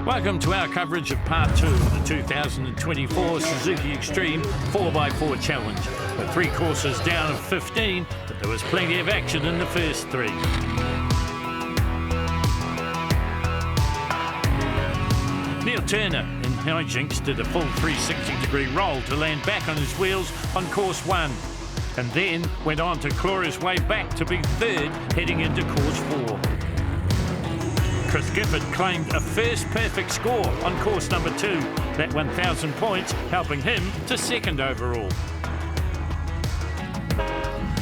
Welcome to our coverage of Part 2 of the 2024 Suzuki Extreme 4x4 Challenge. With 3 courses down of 15, but there was plenty of action in the first 3. Neil Turner in hijinks did a full 360-degree roll to land back on his wheels on course 1, and then went on to claw his way back to be 3rd heading into course 4. Chris Gifford claimed a first perfect score on course number 2, that 1,000 points helping him to 2nd overall.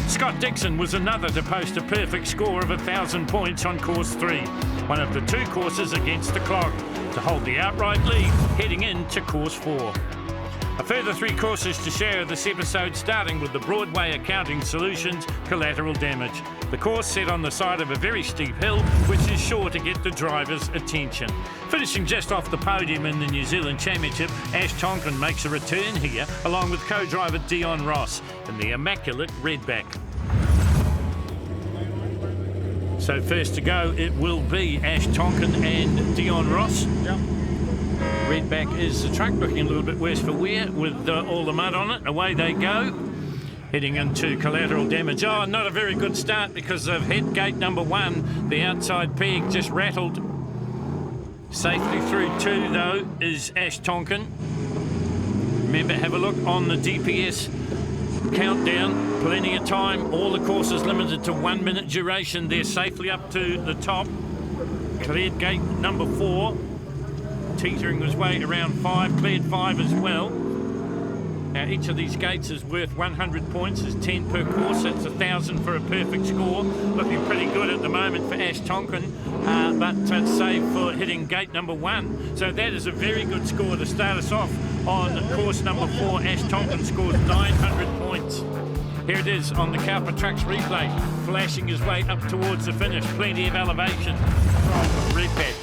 Scott Dixon was another to post a perfect score of 1,000 points on course 3, one of the 2 courses against the clock, to hold the outright lead heading into course 4. A further 3 courses to share this episode, starting with the Broadway Accounting Solutions Collateral Damage. The course set on the side of a very steep hill, which is sure to get the driver's attention. Finishing just off the podium in the New Zealand Championship, Ash Tonkin makes a return here, along with co-driver Dion Ross in the immaculate Redback. So first to go, it will be Ash Tonkin and Dion Ross. Yep. Redback is the truck, looking a little bit worse for wear with all the mud on it. Away they go, heading into Collateral Damage. Oh, not a very good start because they've hit gate number 1. The outside peg just rattled. Safely through 2, though, is Ash Tonkin. Remember, have a look on the DPS countdown. Plenty of time. All the courses limited to 1 minute duration. They're safely up to the top. Cleared gate number 4. Teetering his way around 5, cleared 5 as well. Now each of these gates is worth 100 points, is 10 per course, that's 1,000 for a perfect score. Looking pretty good at the moment for Ash Tonkin, but save for hitting gate number 1. So that is a very good score to start us off on course number 4. Ash Tonkin scores 900 points. Here it is on the CowperTrucks replay, flashing his way up towards the finish, plenty of elevation. Redback.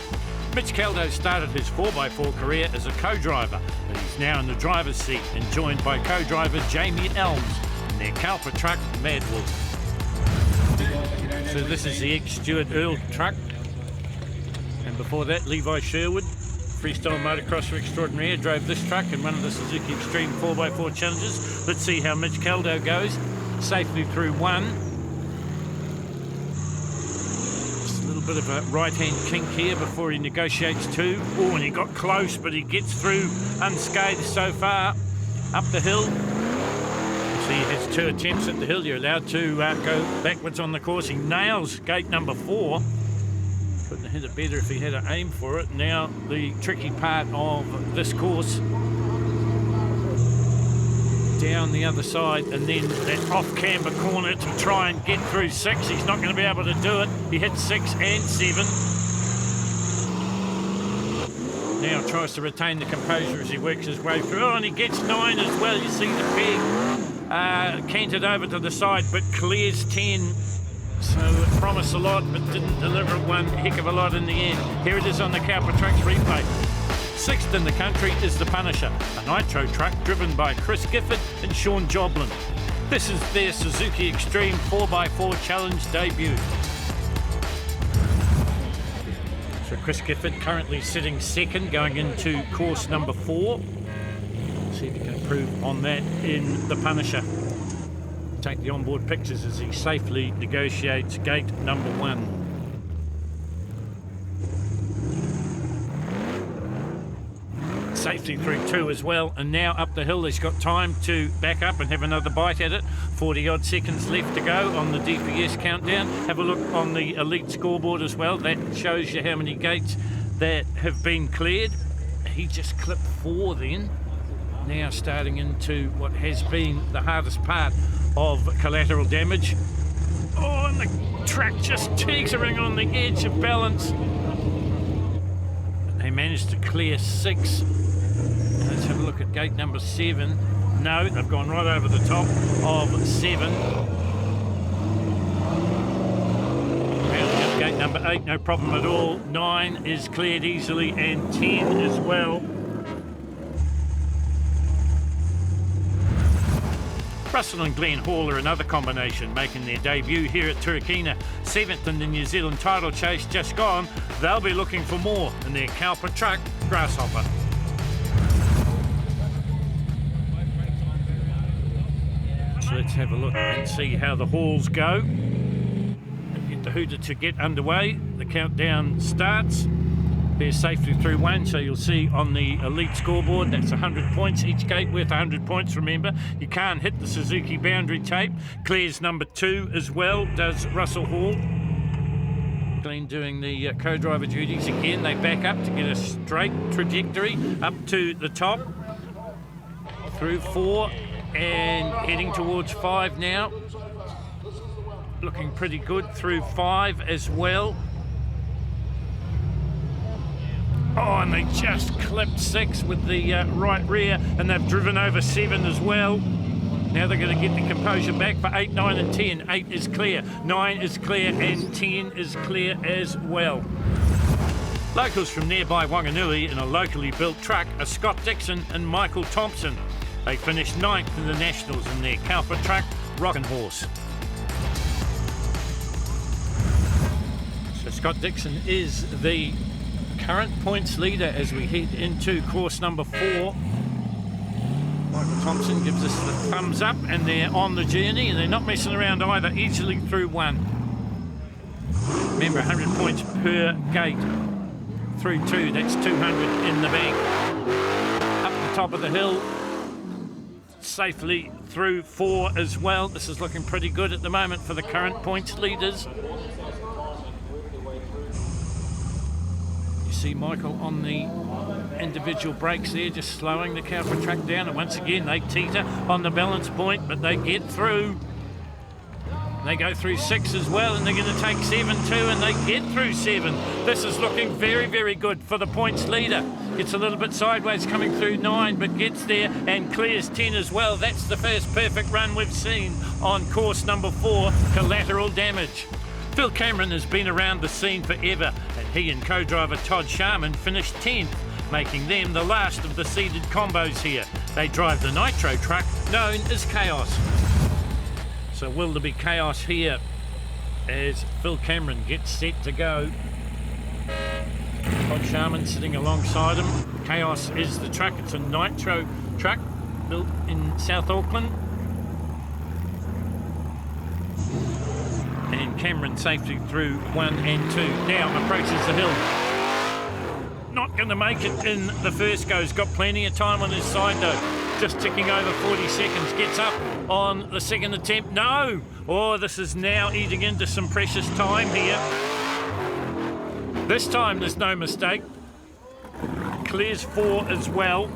Mitch Caldo started his 4x4 career as a co-driver, but he's now in the driver's seat and joined by co-driver Jamie Elms in their CowperTruck Mad Wolf. So this is the ex-Stuart Earl truck, and before that Levi Sherwood, freestyle motocrosser extraordinaire, drove this truck in one of the Suzuki Extreme 4x4 challenges. Let's see how Mitch Caldo goes. Safely through 1. Bit of a right-hand kink here before he negotiates 2. Oh, and he got close, but he gets through unscathed so far. Up the hill. So he has 2 attempts at the hill. You're allowed to go backwards on the course. He nails gate number 4. Couldn't have hit it better if he had an aim for it. Now the tricky part of this course. Down the other side, and then that off-camber corner to try and get through 6. He's not going to be able to do it. He hit 6 and 7. Now tries to retain the composure as he works his way through. Oh, and he gets 9 as well. You see the peg canted over to the side, but clears 10. So it promised a lot, but didn't deliver one heck of a lot in the end. Here it is on the CowperTrucks replay. 6th in the country is the Punisher, a nitro truck driven by Chris Gifford and Sean Joblin. This is their Suzuki Extreme 4x4 Challenge debut. So Chris Gifford currently sitting 2nd going into course number 4. See if he can improve on that in the Punisher. Take the onboard pictures as he safely negotiates gate number 1. Safely through 2 as well, and now up the hill. He's got time to back up and have another bite at it. 40 odd seconds left to go on the DPS countdown. Have a look on the elite scoreboard as well. That shows you how many gates that have been cleared. He just clipped 4 then. Now starting into what has been the hardest part of Collateral Damage. Oh, and the track just teetering on the edge of balance. They managed to clear 6. Let's have a look at gate number 7. No, they've gone right over the top of 7. Rounding up gate number 8, no problem at all. 9 is cleared easily, and 10 as well. Russell and Glenn Hall are another combination making their debut here at Turakina. 7th in the New Zealand title chase just gone. They'll be looking for more in their CowperTruck Grasshopper. So let's have a look and see how the Halls go. Get the hooter to get underway. The countdown starts. They're safely through 1, so you'll see on the elite scoreboard that's 100 points, each gate worth 100 points. Remember, you can't hit the Suzuki boundary tape. Clears number 2 as well, does Russell Hall. Glenn doing the co-driver duties again. They back up to get a straight trajectory up to the top. Through 4 and heading towards 5 now. Looking pretty good through 5 as well. Oh, and they just clipped 6 with the right rear, and they've driven over 7 as well. Now they're going to get the composure back for 8, 9 and 10. 8 is clear, 9 is clear, and 10 is clear as well. Locals from nearby Wanganui in a locally built truck are Scott Dixon and Michael Thompson. They finished 9th in the Nationals in their CowperTruck Rockin' Horse. So Scott Dixon is the current points leader as we head into course number 4. Michael Thompson gives us the thumbs up, and they're on the journey, and they're not messing around either, easily through 1. Remember, 100 points per gate. Through 2, that's 200 in the bank. Up the top of the hill, safely through 4 as well. This is looking pretty good at the moment for the current points leaders. See Michael on the individual brakes there, just slowing the CowperTruck down, and once again they teeter on the balance point, but they get through. They go through 6 as well, and they're going to take 7 too, and they get through 7. This is looking very, very good for the points leader. Gets a little bit sideways coming through 9, but gets there and clears 10 as well. That's the first perfect run we've seen on course number 4, Collateral Damage. Phil Cameron has been around the scene forever, and he and co-driver Todd Sharman finished 10th, making them the last of the seeded combos here. They drive the nitro truck known as Chaos. So will there be chaos here as Phil Cameron gets set to go? Todd Sharman sitting alongside him. Chaos is the truck. It's a nitro truck built in South Auckland. And Cameron safely through 1 and 2. Now approaches the hill. Not going to make it in the first go. He's got plenty of time on his side though. Just ticking over 40 seconds. Gets up on the second attempt. No! Oh, this is now eating into some precious time here. This time there's no mistake. Clears 4 as well.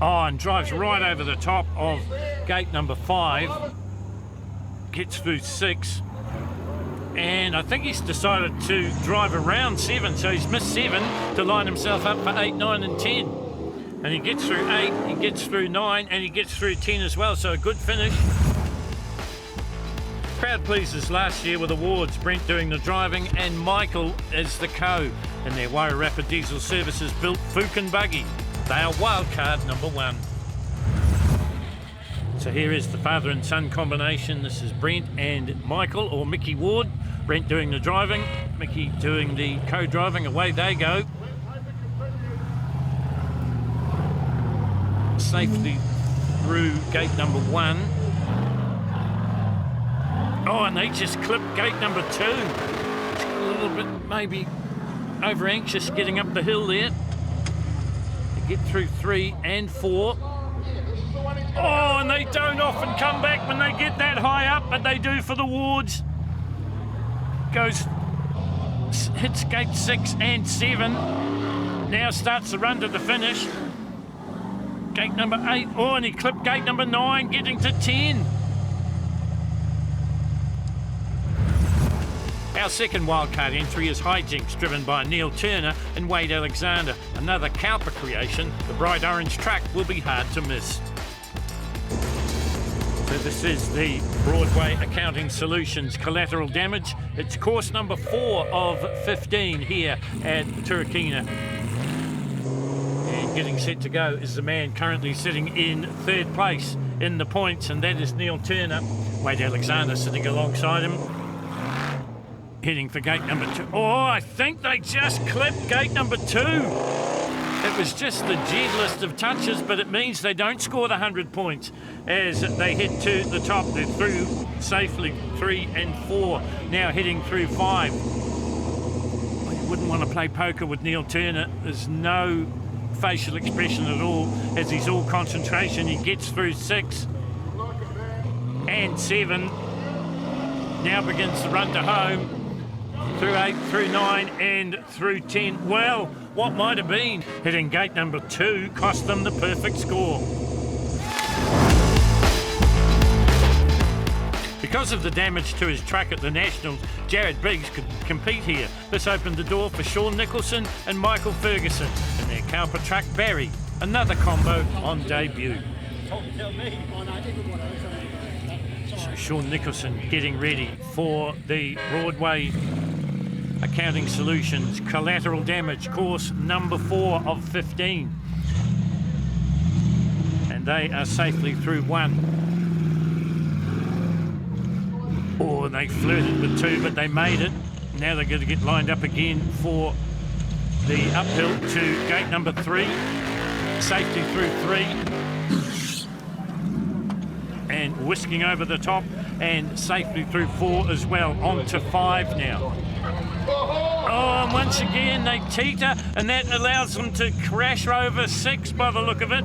Oh, and drives right over the top of gate number 5. Gets through 6, and I think he's decided to drive around 7, so he's missed 7 to line himself up for 8, 9 and 10. And he gets through 8, he gets through 9, and he gets through 10 as well, so a good finish. Crowd pleasers last year with awards, Brent doing the driving and Michael as the co. And their Wairarapa Diesel Services built Fukin buggy. They are wildcard number 1. So here is the father and son combination. This is Brent and Michael, or Mickey Ward. Brent doing the driving, Mickey doing the co-driving. Away they go. Safely through gate number 1. Oh, and they just clipped gate number 2. It's a little bit maybe over anxious getting up the hill there. They get through 3 and 4. Oh, and they don't often come back when they get that high up, but they do for the Wards. Hits gate 6 and 7. Now starts the run to the finish. Gate number 8. Oh, and he clipped gate number 9, getting to 10. Our second wildcard entry is Hijinks, driven by Neil Turner and Wade Alexander. Another Cowper creation, the bright orange truck will be hard to miss. So this is the Broadway Accounting Solutions Collateral Damage. It's course number 4 of 15 here at Turkina. And getting set to go is the man currently sitting in 3rd place in the points, and that is Neil Turner. Wade Alexander sitting alongside him, heading for gate number 2. Oh, I think they just clipped gate number 2. It was just the gentlest of touches, but it means they don't score the 100 points as they head to the top. They're through safely 3 and 4, now heading through 5. Well, you wouldn't want to play poker with Neil Turner. There's no facial expression at all as he's all concentration. He gets through 6 and 7. Now begins the run to home. Through 8, through 9 and through 10. Well, what might have been hitting gate number 2 cost them the perfect score. Because of the damage to his truck at the Nationals, Jared Biggs could compete here. This opened the door for Sean Nicholson and Michael Ferguson and their CowperTruck Barry. Another combo on debut. So Sean Nicholson getting ready for the Broadway Accounting Solutions Collateral Damage, course number 4 of 15. And they are safely through 1. Oh, they flirted with 2, but they made it. Now they're going to get lined up again for the uphill to gate number 3. Safety through 3. And whisking over the top and safely through 4 as well. On to 5 now. Oh, and once again they teeter, and that allows them to crash over 6 by the look of it,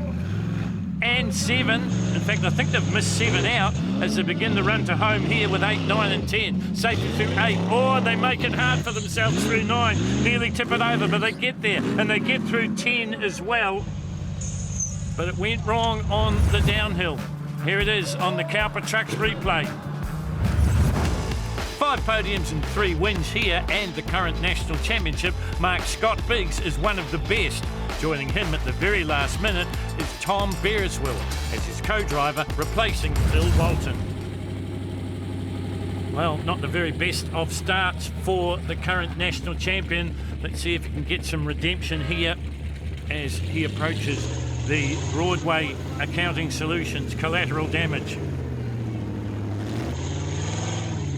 and 7. In fact, I think they've missed 7 out as they begin the run to home here with 8, 9 and 10. Safety through 8. Oh, they make it hard for themselves through 9. Nearly tip it over, but they get there, and they get through 10 as well. But it went wrong on the downhill. Here it is on the CowperTrucks replay. 5 podiums and 3 wins here, and the current national championship marks Scott Biggs as one of the best. Joining him at the very last minute is Tom Bearswell as his co-driver, replacing Bill Walton. Well, not the very best of starts for the current national champion. Let's see if he can get some redemption here as he approaches the Broadway Accounting Solutions Collateral Damage.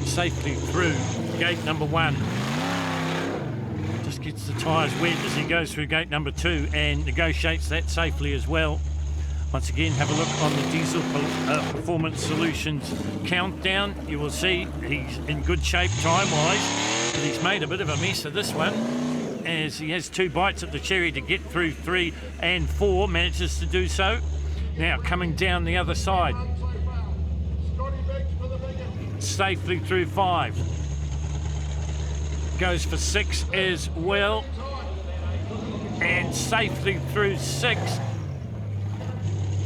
Safely through gate number 1. Just gets the tyres wet as he goes through gate number 2 and negotiates that safely as well. Once again, have a look on the Diesel Performance Solutions countdown. You will see he's in good shape time-wise, but he's made a bit of a mess of this one as he has 2 bites at the cherry to get through 3 and 4, manages to do so. Now coming down the other side. Safely through 5. Goes for 6 as well. And safely through 6.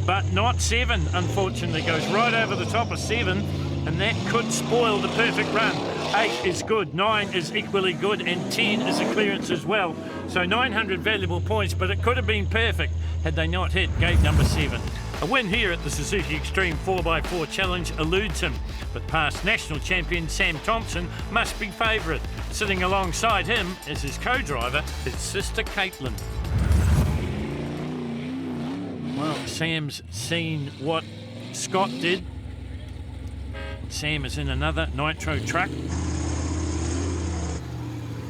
But not 7, unfortunately. Goes right over the top of 7, and that could spoil the perfect run. 8 is good, 9 is equally good, and 10 is a clearance as well. So 900 valuable points, but it could have been perfect had they not hit gate number 7. A win here at the Suzuki Extreme 4x4 Challenge eludes him, but past national champion Sam Thompson must be favourite. Sitting alongside him is his co-driver, his sister Caitlin. Well, Sam's seen what Scott did. Sam is in another nitro truck.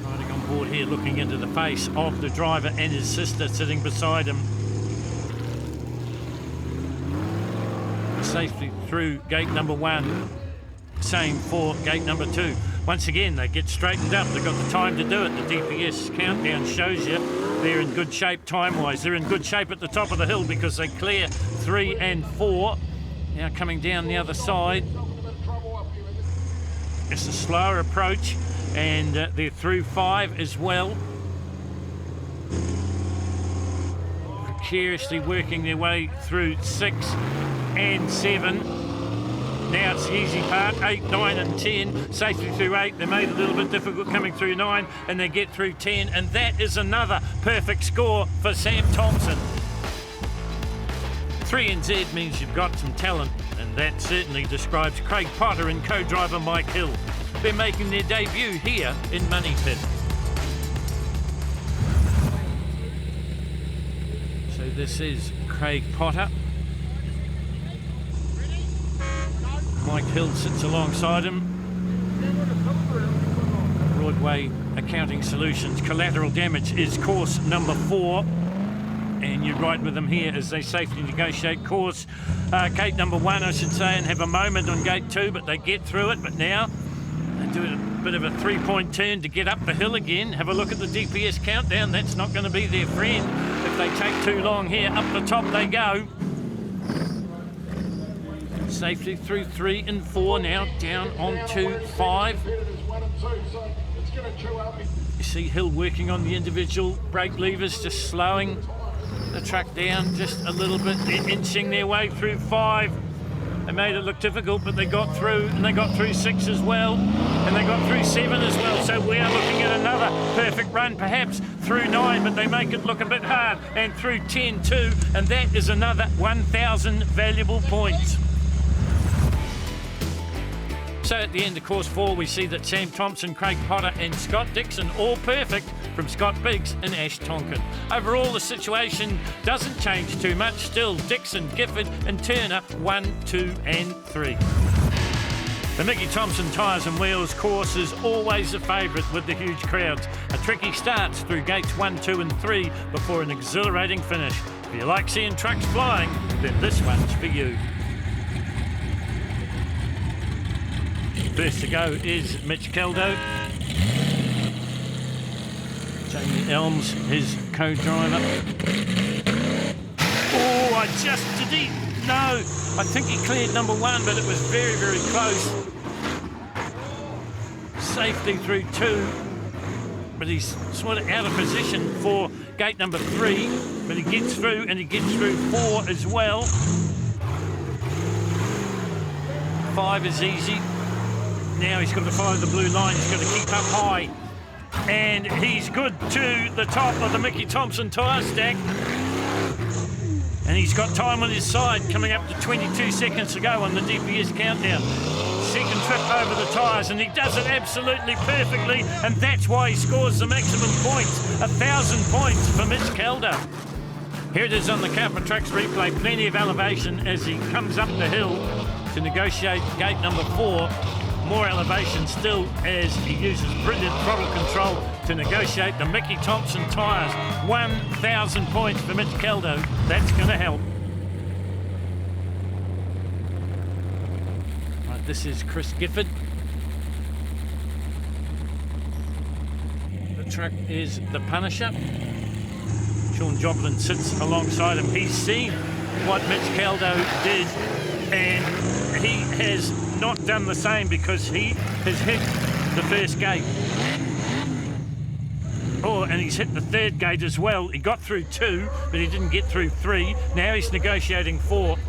Riding on board here, looking into the face of the driver and his sister sitting beside him. Safely through gate number 1. Same for gate number 2. Once again, they get straightened up. They've got the time to do it. The DPS countdown shows you they're in good shape time-wise. They're in good shape at the top of the hill because they clear 3 and 4. Now coming down the other side. It's a slower approach, and they're through 5 as well. Precariously working their way through 6 and 7. Now That's the easy part. 8, 9 and 10. Safely through 8. They made it a little bit difficult coming through 9, and they get through 10. And that is another perfect score for Sam Thompson. 3 NZ means you've got some talent, and that certainly describes Craig Potter and co-driver Mike Hill. They're making their debut here in Money Pit. So this is Craig Potter. Mike Hill sits alongside him. Broadway Accounting Solutions Collateral Damage is course number 4. And you ride with them here as they safely negotiate course. Gate number 1, I should say, and have a moment on gate 2, but they get through it. But now they do a bit of a 3-point turn to get up the hill again. Have a look at the DPS countdown. That's not going to be their friend if they take too long here. Up the top they go. Safely through 3 and 4, now down onto 5. You see Hill working on the individual brake levers, just slowing the truck down just a little bit. They're inching their way through 5. They made it look difficult, but they got through, and they got through 6 as well, and they got through 7 as well. So we are looking at another perfect run, perhaps through 9, but they make it look a bit hard, and through 10 too, and that is another 1,000 valuable points. So at the end of course 4, we see that Sam Thompson, Craig Potter and Scott Dixon all perfect from Scott Biggs and Ash Tonkin. Overall, the situation doesn't change too much. Still, Dixon, Gifford and Turner 1, 2 and 3. The Mickey Thompson Tyres and Wheels course is always a favourite with the huge crowds. A tricky start through gates 1, 2 and 3 before an exhilarating finish. If you like seeing trucks flying, then this one's for you. First to go is Mitch Caldo. Jamie Elms, his co-driver. Oh, did he? No, I think he cleared number 1, but it was very, very close. Safely through 2, but he's sort of out of position for gate number 3, but he gets through, and he gets through 4 as well. 5 is easy. Now he's got to follow the blue line, he's got to keep up high. And he's good to the top of the Mickey Thompson tyre stack. And he's got time on his side, coming up to 22 seconds to go on the DPS countdown. Second trip over the tyres, and he does it absolutely perfectly, and that's why he scores the maximum points. 1,000 points for Mitch Calder. Here it is on the CowperTrucks replay, plenty of elevation as he comes up the hill to negotiate gate number 4. More elevation still as he uses brilliant throttle control to negotiate the Mickey Thompson tyres. 1,000 points for Mitch Caldo. That's going to help. Right, this is Chris Gifford. The truck is the Punisher. Sean Joplin sits alongside him. He's seen what Mitch Caldo did, and he has not done the same because he has hit the first gate. Oh, and he's hit the third gate as well. He got through 2, but he didn't get through 3. Now he's negotiating 4,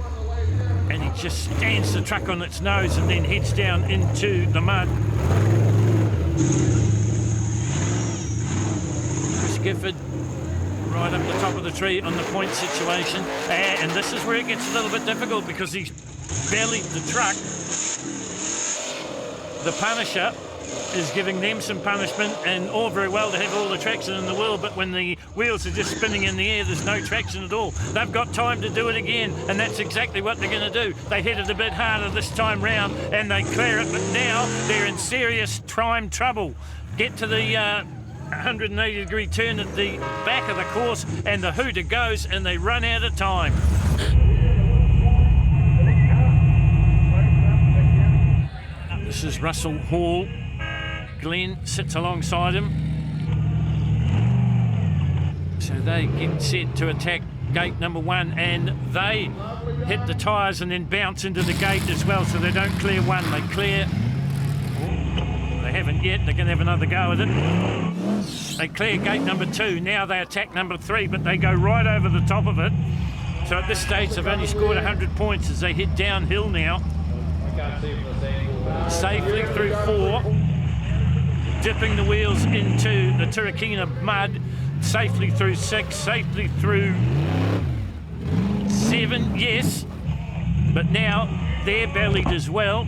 and he just stands the truck on its nose and then heads down into the mud. Chris Gifford right up the top of the tree on the point situation, and this is where it gets a little bit difficult because he's bellied the truck. The Punisher is giving them some punishment, and all very well to have all the traction in the world, but when the wheels are just spinning in the air, there's no traction at all. They've got time to do it again, and that's exactly what they're going to do. They hit it a bit harder this time round, and they clear it, but now they're in serious time trouble. Get to the 180-degree turn at the back of the course, and the hooter goes, and they run out of time. This is Russell Hall. Glenn sits alongside him. So they get set to attack gate number 1, and they hit the tyres and then bounce into the gate as well, so they don't clear 1, they clear... Oh, they haven't yet, they're going to have another go with it. They clear gate number 2, now they attack number 3, but they go right over the top of it. So at this stage they've only scored 100 points as they head downhill now. safely through 4, dipping the wheels into the Turakina mud, safely through 6, safely through 7, yes, but now they're bellied as well.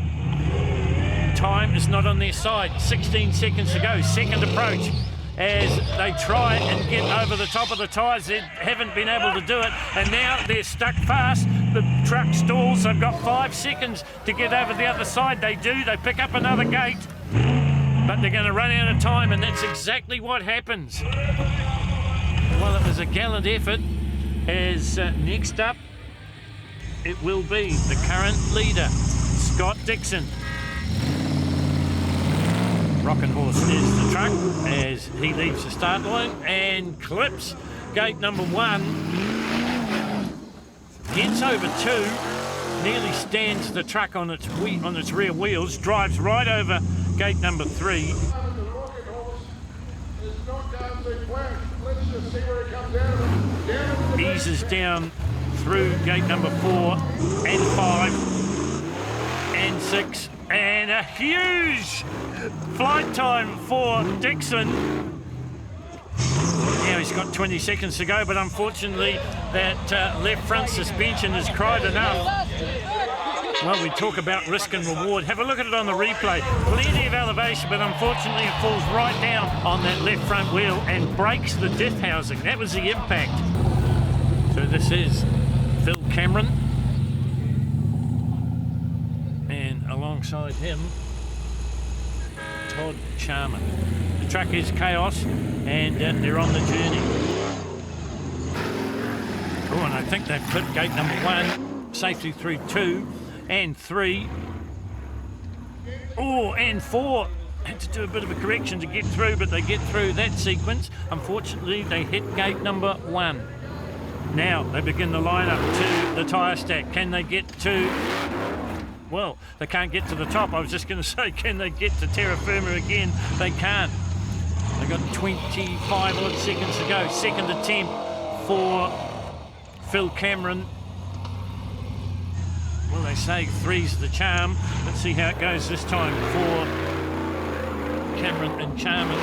Time is not on their side. 16 seconds to go. Second approach as they try and get over the top of the tyres. They haven't been able to do it, and now they're stuck fast. The truck stalls. They've got 5 seconds to get over the other side. They do. They pick up another gate, but they're going to run out of time, and that's exactly what happens. Well, it was a gallant effort, as next up it will be the current leader, Scott Dixon. Rockin' Horse is the truck as he leaves the start line and clips gate number 1, gets over 2, nearly stands the truck on its rear wheels, drives right over gate number 3. Eases down through gate number 4 and 5 and 6, and a huge flight time for Dixon. Now he's got 20 seconds to go, but unfortunately that left front suspension has cried enough. Well, we talk about risk and reward. Have a look at it on the replay. Plenty of elevation, but unfortunately it falls right down on that left front wheel and breaks the diff housing. That was the impact. So this is Phil Cameron, and alongside him, Todd Charman. The truck is Chaos, and they're on the journey. Oh, and I think they've clipped gate number 1, safely through 2 and 3. Oh, and 4. Had to do a bit of a correction to get through, but they get through that sequence. Unfortunately, they hit gate number 1. Now they begin the line up to the tyre stack. Can they get to... Well, they can't get to the top. I was just going to say, can they get to terra firma again? They can't. They've got 25 odd seconds to go. Second attempt for Phil Cameron. Well, they say 3's the charm. Let's see how it goes this time for Cameron and Charman.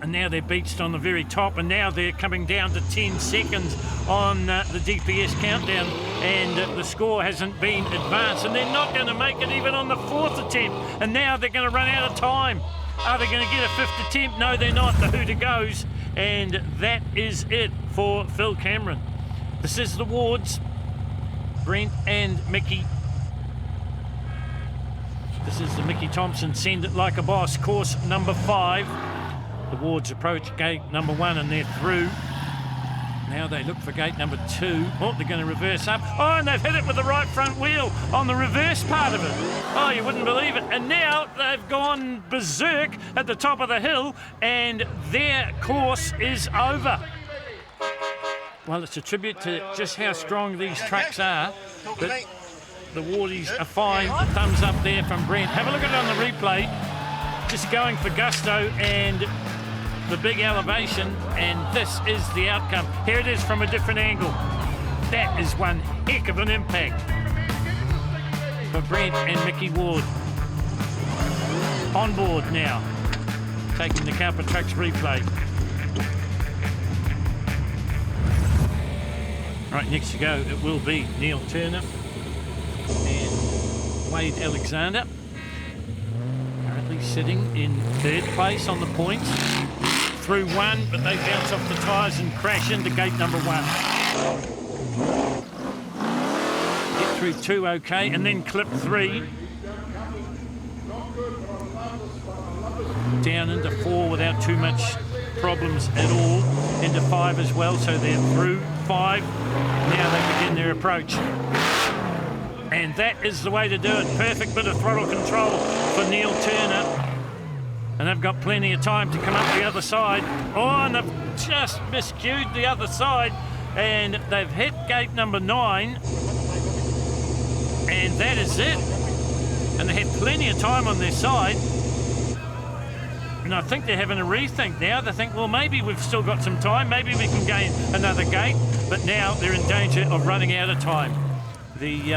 And now they're beached on the very top, and now they're coming down to 10 seconds on the DPS countdown, and the score hasn't been advanced, and they're not going to make it even on the 4th attempt, and now they're going to run out of time. Are they going to get a 5th attempt? No, they're not. The hooter goes, and that is it for Phil Cameron. This is the Wards, Brent and Mickey. This is the Mickey Thompson Send It Like a Boss, course number 5. The Wards approach gate number 1, and they're through. Now they look for gate number 2. Oh, they're going to reverse up. Oh, and they've hit it with the right front wheel on the reverse part of it. Oh, you wouldn't believe it. And now they've gone berserk at the top of the hill, and their course is over. Well, it's a tribute to just how strong these trucks are. But the Wardies are fine. Thumbs up there from Brent. Have a look at it on the replay. Just going for gusto and the big elevation, and this is the outcome. Here it is from a different angle. That is one heck of an impact for Brent and Mickey Ward. On board now, taking the CowperTrucks replay. Right, next to go it will be Neil Turner and Wade Alexander. Currently sitting in 3rd place on the points. Through 1, but they bounce off the tyres and crash into gate number 1. Get through 2 okay, and then clip 3. Down into 4 without too much problems at all. Into 5 as well, so they're through 5. Now they begin their approach. And that is the way to do it. Perfect bit of throttle control for Neil Turner. And they've got plenty of time to come up the other side. Oh, and they've just miscued the other side. And they've hit gate number 9. And that is it. And they had plenty of time on their side. And I think they're having a rethink now. They think, well, maybe we've still got some time. Maybe we can gain another gate. But now they're in danger of running out of time. the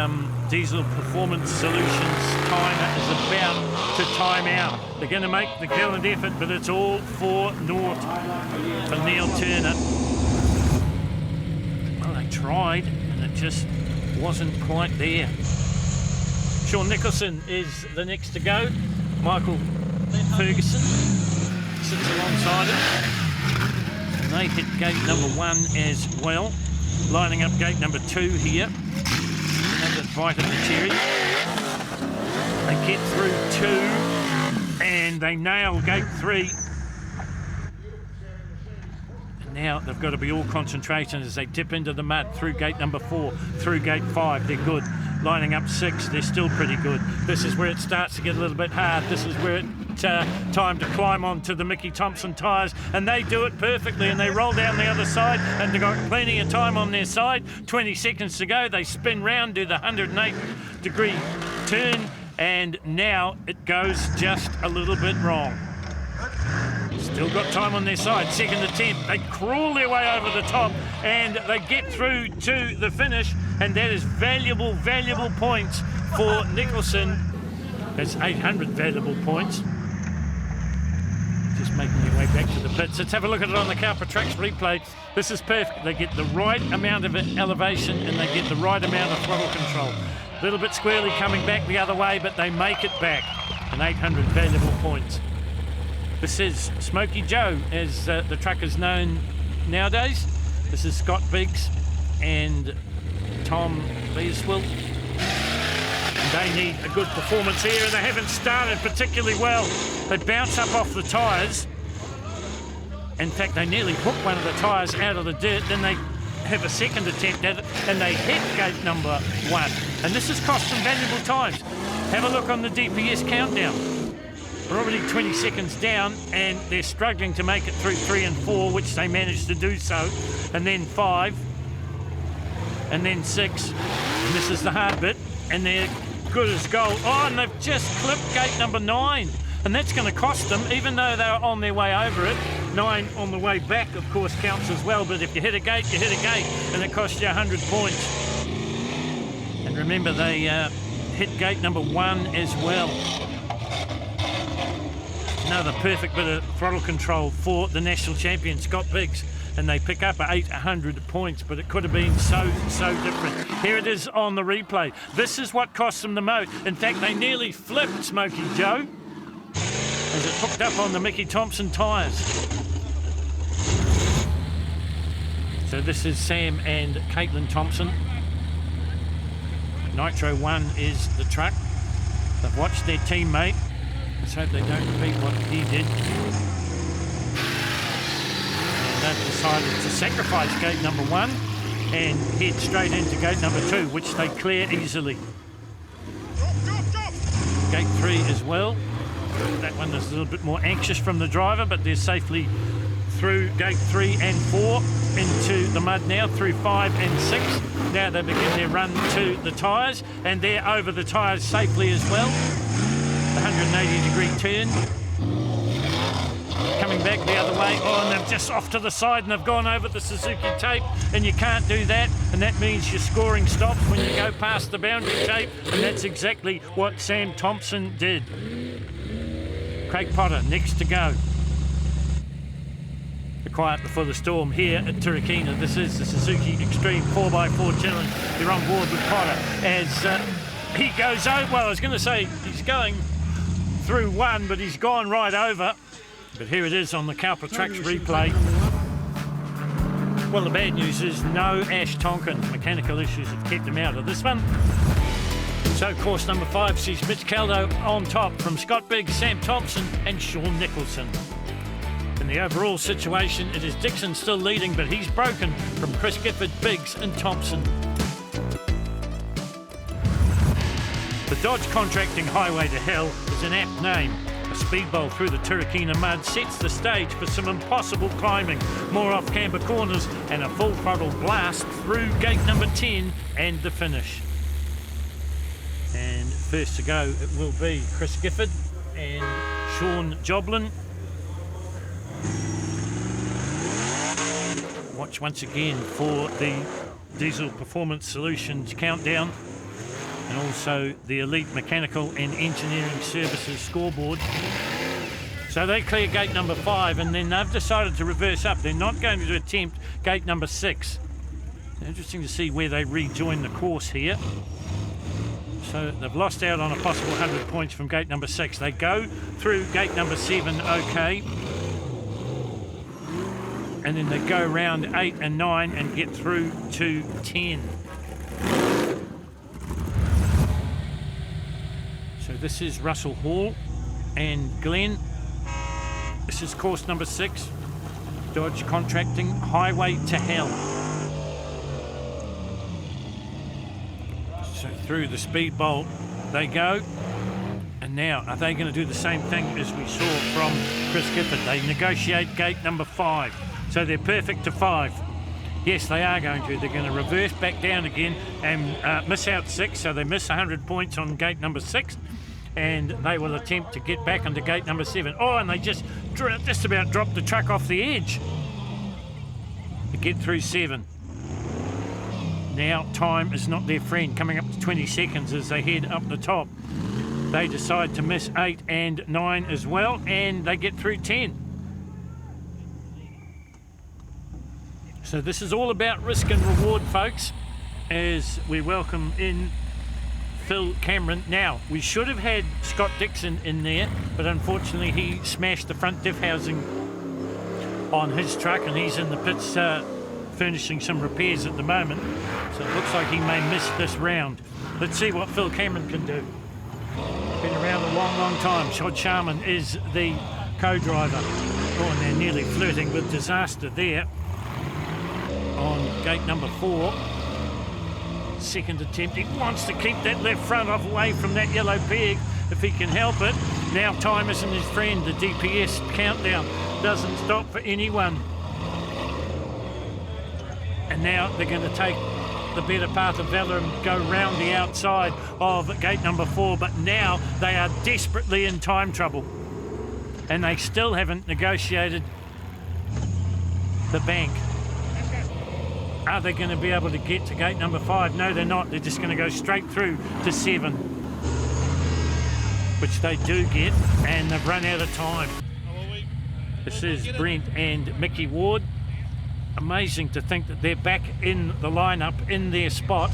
Diesel Performance Solutions timer is about to time out. They're going to make the gallant effort, but it's all for naught for Neil Turner. Well, they tried, and it just wasn't quite there. Sean Nicholson is the next to go. Michael Ferguson sits alongside it. And they hit gate number 1 as well. Lining up gate number 2 here. Another bite of the cherry. They get through 2 and they nail gate 3. And now they've got to be all concentration as they dip into the mud through gate number 4, through gate 5. They're good. Lining up 6, they're still pretty good. This is where it starts to get a little bit hard. This is where it's time to climb onto the Mickey Thompson tyres, and they do it perfectly, and they roll down the other side, and they've got plenty of time on their side. 20 seconds to go. They spin round, do the 108-degree turn, and now it goes just a little bit wrong. Still got time on their side. Second attempt. They crawl their way over the top and they get through to the finish, and that is valuable points for Nicholson. It's 800 valuable points. Just making their way back to the pits. Let's have a look at it on the CowperTrucks replay. This is perfect. They get the right amount of elevation and they get the right amount of throttle control. A little bit squirrely coming back the other way, but they make it back. And 800 valuable points. This is Smoky Joe, as the truck is known nowadays. This is Scott Biggs and Tom Leeswill. And they need a good performance here, and they haven't started particularly well. They bounce up off the tyres. In fact, they nearly hook one of the tyres out of the dirt. Then they have a second attempt at it, and they hit gate number 1. And this has cost them valuable times. Have a look on the DPS countdown. We're already 20 seconds down, and they're struggling to make it through 3 and 4, which they managed to do so, and then 5, and then 6, and this is the hard bit, and they're good as gold. Oh, and they've just clipped gate number 9, and that's going to cost them, even though they're on their way over it. 9 on the way back, of course, counts as well, but if you hit a gate, you hit a gate, and it costs you 100 points. And remember, they hit gate number 1 as well. Another perfect bit of throttle control for the national champion, Scott Biggs, and they pick up 800 points, but it could have been so different. Here it is on the replay. This is what cost them the most. In fact, they nearly flipped Smoky Joe as it hooked up on the Mickey Thompson tyres. So this is Sam and Caitlin Thompson. Nitro 1 is the truck. They've watched their teammate. Let's hope they don't repeat what he did. And they've decided to sacrifice gate number 1 and head straight into gate number 2, which they clear easily. Gate 3 as well. That one is a little bit more anxious from the driver, but they're safely through gate 3 and 4 into the mud now, through 5 and 6. Now they begin their run to the tyres, and they're over the tyres safely as well. 180-degree turn. Coming back the other way. Oh, and they're just off to the side and they've gone over the Suzuki tape, and you can't do that, and that means your scoring stops when you go past the boundary tape, and that's exactly what Sam Thompson did. Craig Potter next to go. The quiet before the storm here at Turikina. This is the Suzuki Extreme 4x4 Challenge. You're on board with Potter as he goes over. Well, I was going to say he's going through 1, but he's gone right over. But here it is on the CowperTrucks replay. Well, the bad news is no Ash Tonkin. Mechanical issues have kept him out of this one. So course number 5 sees Mitch Caldo on top from Scott Biggs, Sam Thompson and Sean Nicholson. In the overall situation, it is Dixon still leading, but he's broken from Chris Gifford, Biggs and Thompson. The Dodge Contracting Highway to Hell is an apt name. A speed bowl through the Turikina mud sets the stage for some impossible climbing, more off-camber corners and a full throttle blast through gate number 10 and the finish. And first to go it will be Chris Gifford and Sean Joblin. Watch once again for the Diesel Performance Solutions countdown, and also the Elite Mechanical and Engineering Services scoreboard. So they clear gate number 5, and then they've decided to reverse up. They're not going to attempt gate number 6. Interesting to see where they rejoin the course here. So they've lost out on a possible 100 points from gate number 6. They go through gate number 7, okay. And then they go round 8 and 9 and get through to 10. So this is Russell Hall and Glenn. This is course number 6, Dodge Contracting, Highway to Hell. So through the speed bowl they go. And now, are they going to do the same thing as we saw from Chris Gifford? They negotiate gate number 5. So they're perfect to 5. Yes, they are going to. They're going to reverse back down again and miss out 6. So they miss 100 points on gate number 6. And they will attempt to get back onto gate number 7. Oh, and they just about dropped the truck off the edge to get through 7. Now time is not their friend, coming up to 20 seconds as they head up the top. They decide to miss 8 and 9 as well, and they get through 10. So this is all about risk and reward, folks, as we welcome in Phil Cameron. Now, we should have had Scott Dixon in there, but unfortunately he smashed the front diff housing on his truck, and he's in the pits furnishing some repairs at the moment. So it looks like he may miss this round. Let's see what Phil Cameron can do. Been around a long, long time. Shod Sharman is the co-driver. Oh, and they're nearly flirting with disaster there on gate number 4. Second attempt. He wants to keep that left front off away from that yellow peg if he can help it. Now time isn't his friend. The DPS countdown doesn't stop for anyone. And now they're going to take the better path of valour and go round the outside of gate number 4. But now they are desperately in time trouble. And they still haven't negotiated the bank. Are they going to be able to get to gate number 5? No, they're not. They're just going to go straight through to 7, which they do get, and they've run out of time. This is Brent and Mickey Ward. Amazing to think that they're back in the lineup, in their spot,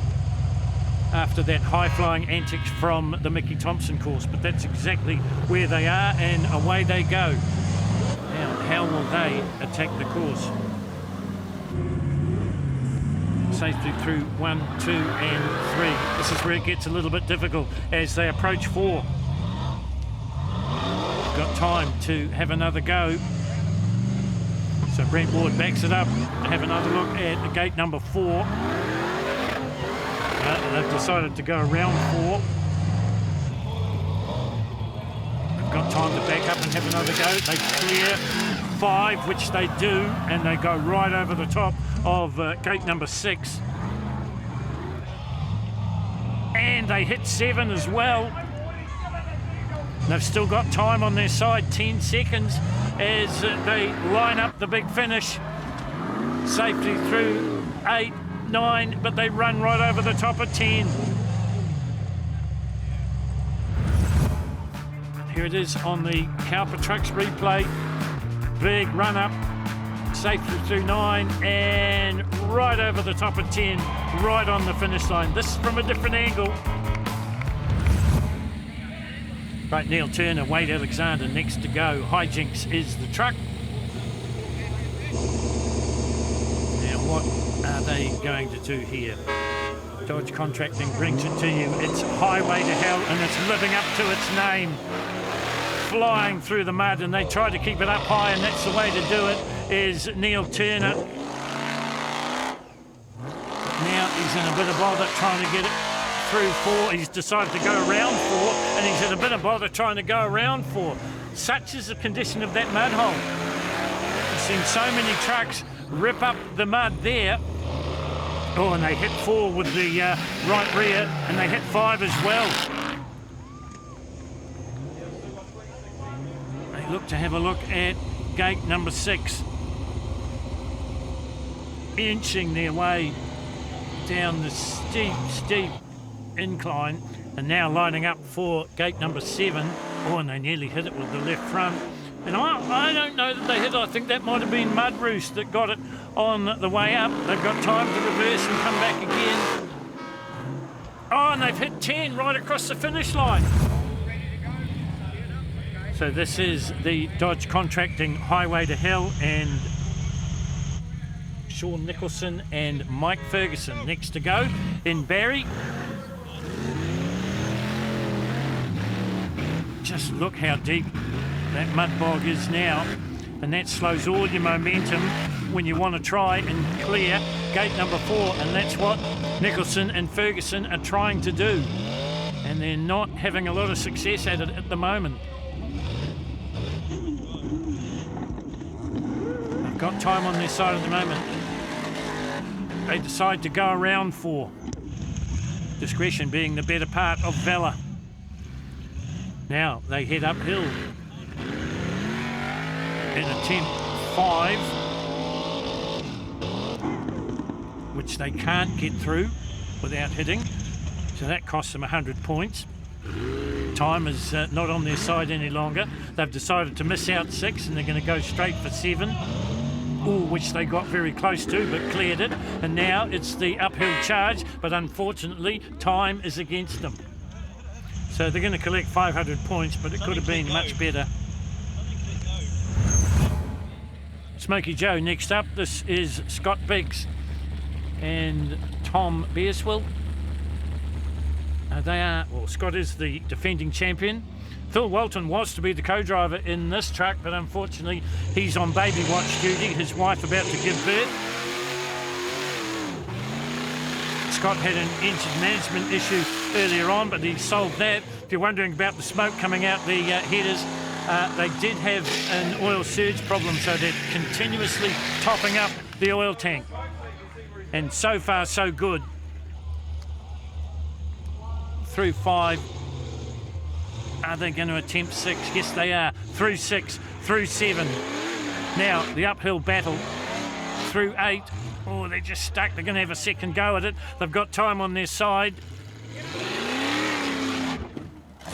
after that high-flying antics from the Mickey Thompson course, but that's exactly where they are, and away they go. Now, how will they attack the course? Safely through 1, 2 and 3. This is where it gets a little bit difficult as they approach 4. Got time to have another go. So Brent Ward backs it up to have another look at gate number 4. They've decided to go around 4. They've got time to back up and have another go. They clear 5, which they do, and they go right over the top of gate number 6. And they hit 7 as well. They've still got time on their side, 10 seconds, as they line up the big finish. Safety through 8, 9, but they run right over the top of 10. Here it is on the CowperTrucks replay. Big run up, safely through 9 and right over the top of 10, right on the finish line. This is from a different angle. Right, Neil Turner, Wade Alexander next to go. Hijinks is the truck. Now what are they going to do here? Dodge Contracting brings it to you. It's Highway to Hell, and it's living up to its name. Flying through the mud, and they try to keep it up high, and that's the way to do it, is Neil Turner. But now he's in a bit of bother trying to get it through 4. He's decided to go around 4, and he's in a bit of bother trying to go around 4. Such is the condition of that mud hole. I've seen so many trucks rip up the mud there. Oh, and they hit 4 with the right rear, and they hit 5 as well. They look to have a look at gate number 6. Inching their way down the steep incline, and now lining up for gate number 7. Oh, and they nearly hit it with the left front. And I don't know that they hit it. I think that might have been Mud Roost that got it on the way up. They've got time to reverse and come back again. Oh, and they've hit 10 right across the finish line. So this is the Dodge Contracting Highway to Hell, and Sean Nicholson and Mike Ferguson next to go in Barrie. Just look how deep that mud bog is now, and that slows all your momentum when you want to try and clear gate number 4, and that's what Nicholson and Ferguson are trying to do, and they're not having a lot of success at it at the moment. They've got time on their side at the moment. They decide to go around 4, discretion being the better part of valour. Now they head uphill in attempt 5, which they can't get through without hitting, so that costs them 100 points. Time is not on their side any longer. They've decided to miss out 6, and they're going to go straight for 7. Ooh, which they got very close to but cleared it, and now it's the uphill charge, but unfortunately time is against them. So they're going to collect 500 points, but it could have been much better. Smoky Joe next up. This is Scott Biggs and Tom Beerswell. Scott is the defending champion. Phil Walton was to be the co-driver in this truck, but unfortunately he's on baby watch duty, his wife about to give birth. Scott had an engine management issue earlier on, but he solved that. If you're wondering about the smoke coming out the headers, they did have an oil surge problem, so they're continuously topping up the oil tank. And so far, so good. Through 5. Are they going to attempt 6? Yes, they are. Through 6, through 7. Now, the uphill battle through 8. Oh, they're just stuck. They're going to have a second go at it. They've got time on their side.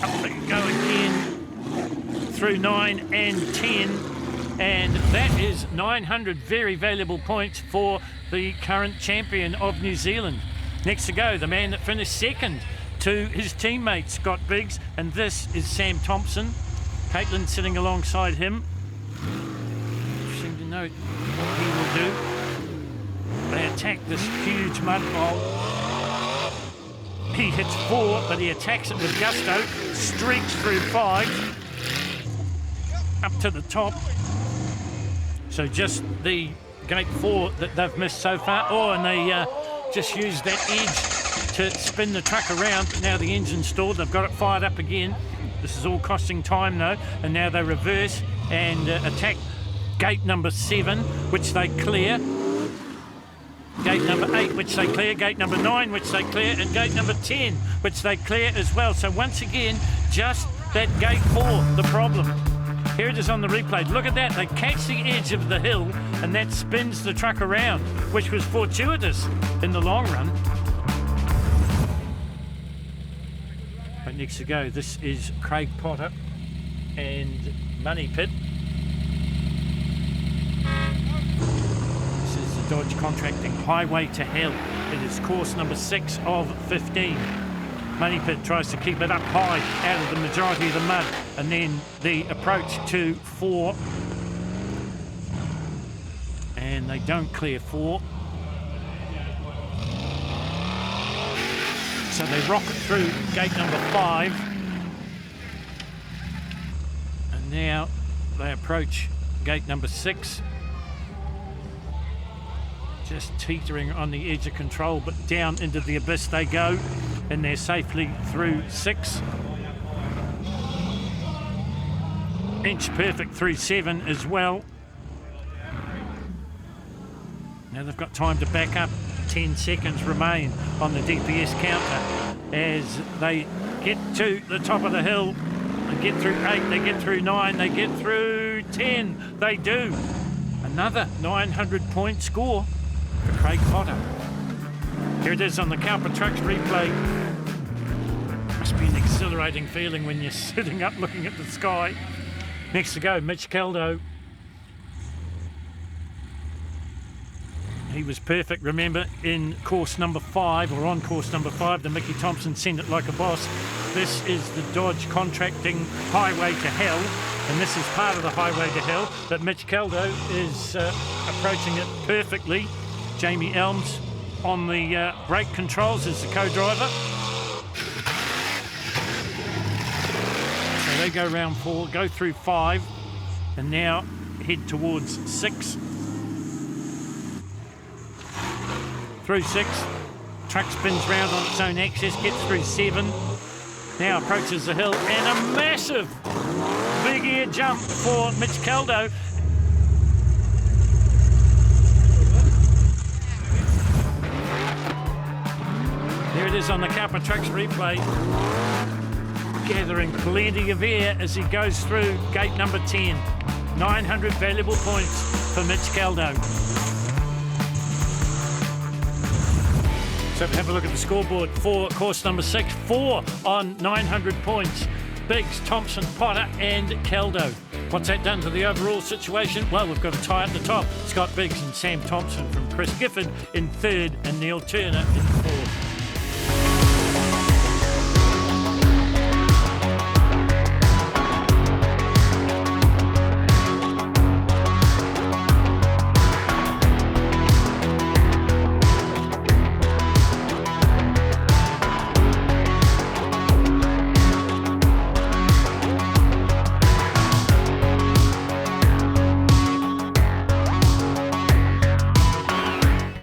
Up they go again. Through 9 and 10. And that is 900 very valuable points for the current champion of New Zealand. Next to go, the man that finished second to his teammate Scott Biggs, and this is Sam Thompson. Caitlin sitting alongside him. Interesting to note what he will do. They attack this huge mud bowl. He hits 4, but he attacks it with gusto, streaks through 5, up to the top. So just the gate 4 that they've missed so far. Oh, and they just used that edge to spin the truck around, but now the engine's stalled. They've got it fired up again. This is all costing time though, and now they reverse and attack gate number 7, which they clear. Gate number 8, which they clear. Gate number 9, which they clear, and gate number 10, which they clear as well. So once again, just that gate 4, the problem. Here it is on the replay. Look at that. They catch the edge of the hill, and that spins the truck around, which was fortuitous in the long run. But next to go, this is Craig Potter and Money Pit. This is the Dodge Contracting Highway to Hell. It is course number 6 of 15. Money Pit tries to keep it up high out of the majority of the mud, and then the approach to 4. And they don't clear 4. So they rocket through gate number 5. And now they approach gate number 6. Just teetering on the edge of control, but down into the abyss they go, and they're safely through 6. Inch perfect through 7 as well. Now they've got time to back up. 10 seconds remain on the DPS counter as they get to the top of the hill. They get through 8, they get through 9, they get through 10. They do. Another 900 point score for Craig Potter. Here it is on the CowperTrucks replay. Must be an exhilarating feeling when you're sitting up looking at the sky. Next to go, Mitch Caldo. He was perfect, remember, in course number 5, or on course number 5, the Mickey Thompson Send It Like a Boss. This is the Dodge Contracting Highway to Hell, and this is part of the Highway to Hell, but Mitch Caldo is approaching it perfectly. Jamie Elms on the brake controls as the co-driver. So they go round 4, go through 5, and now head towards 6. Through 6, truck spins round on its own axis, gets through 7, now approaches the hill, and a massive big air jump for Mitch Caldo. There it is on the CowperTrucks replay, gathering plenty of air as he goes through gate number 10. 900 valuable points for Mitch Caldo. So have a look at the scoreboard for course number 6. 4 on 900 points. Biggs, Thompson, Potter and Caldo. What's that done to the overall situation? Well, we've got a tie at the top. Scott Biggs and Sam Thompson from Chris Gifford in 3rd and Neil Turner in